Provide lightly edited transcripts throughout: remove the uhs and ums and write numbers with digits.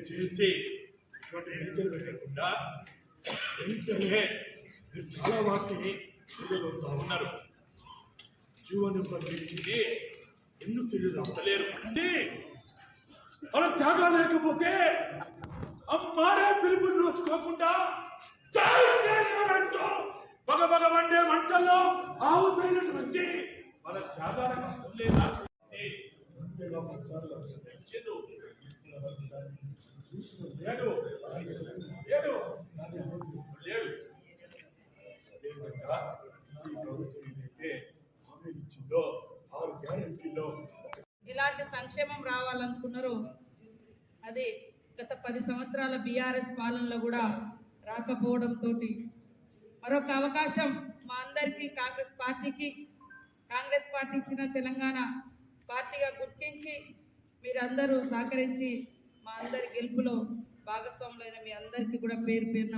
దయచేసి ఇటువంటి ఎన్నికలు పెట్టకుండా వెంటనే మీరు చాలా వాటిని తెలియగలుగుతా ఉన్నారు. జీవో నెంబర్ దీనికి ఎందుకు తెలియదు మన త్యాగాలు లేకపోతే అమ్మారే పిలుపుని నోచుకోకుండా అంటూ పగ వండే మంటల్లో ఆవుపోయినటువంటి మన త్యాగాల కష్టం లేదా ఇలాంటి సంక్షేమం రావాలనుకున్నారు. అది గత 10 సంవత్సరాల బీఆర్ఎస్ పాలనలో కూడా రాకపోవడంతో మరొక అవకాశం మా అందరికీ కాంగ్రెస్ పార్టీ ఇచ్చిన తెలంగాణ పార్టీగా గుర్తించి మీరందరూ సహకరించి మా అందరి గెలుపులో భాగస్వాములైన మీ అందరికీ కూడా పేరు పేరున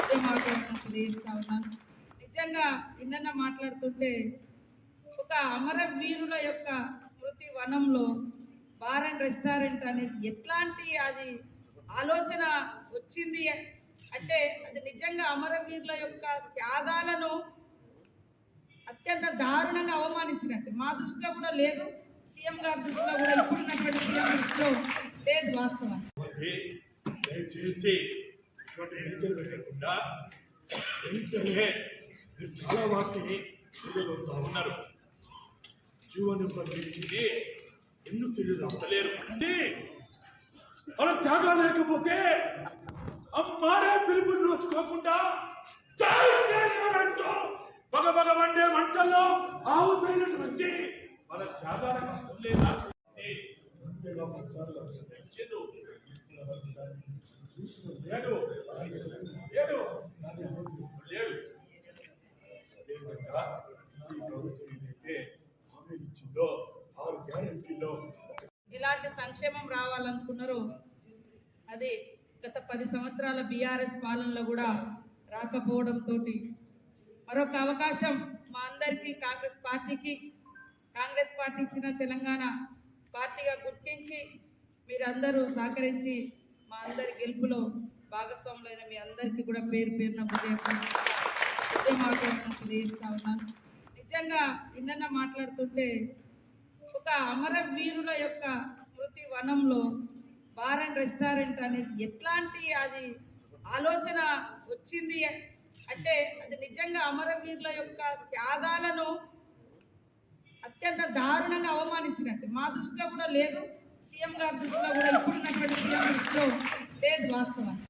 ఉద్యమాలను తెలియజేస్తా ఉన్నాను. నిజంగా నిన్న మాట్లాడుతుంటే ఒక అమరవీరుల యొక్క స్మృతి వనంలో బార్ అండ్ రెస్టారెంట్ అనేది ఎట్లాంటి అది ఆలోచన వచ్చింది అంటే అది నిజంగా అమరవీరుల యొక్క త్యాగాలను అత్యంత దారుణంగా అవమానించినట్టు మా దృష్టిలో కూడా లేదు, సీఎం గారి దృష్టిలో కూడా ఇప్పుడున్నటువంటి సీఎం దృష్టిలో లేదు వాస్తవానికి. దయచేసి ఇటువంటి ఎన్నికలు పెట్టకుండా వెంటనే మీరు చాలా వాటిని తెలియగలుగుతా ఉన్నారు. జీవో నెంబర్ దీనికి ఎందుకు తెలియదు మన త్యాగాలు లేకపోతే అమ్మారే పిలుపుని నోచుకోకుండా అంటూ పగ వండే మంటల్లో ఆవుపోయినటువంటి మన త్యాగాల కష్టం లేదా ఇలాంటి సంక్షేమం రావాలనుకున్నారు. అది గత 10 సంవత్సరాల బీఆర్ఎస్ పాలనలో కూడా రాకపోవడంతో మరొక అవకాశం మా అందరికీ కాంగ్రెస్ పార్టీ ఇచ్చిన తెలంగాణ పార్టీగా గుర్తించి మీరందరూ సహకరించి మా అందరి గెలుపులో భాగస్వాములైన మీ అందరికీ కూడా పేరు పేరున ఉద్యమాలను తెలియజేస్తా ఉన్నాను. నిజంగా నిన్న మాట్లాడుతుంటే ఒక అమరవీరుల యొక్క స్మృతి వనంలో బార్ అండ్ రెస్టారెంట్ అనేది ఎట్లాంటి అది ఆలోచన వచ్చింది అంటే అది నిజంగా అమరవీరుల యొక్క త్యాగాలను అత్యంత దారుణంగా అవమానించినట్టు మా దృష్టిలో కూడా లేదు, సీఎం గారి దృష్టిలో కూడా ఇప్పుడున్నటువంటి సీఎం దృష్టిలో లేదు వాస్తవానికి.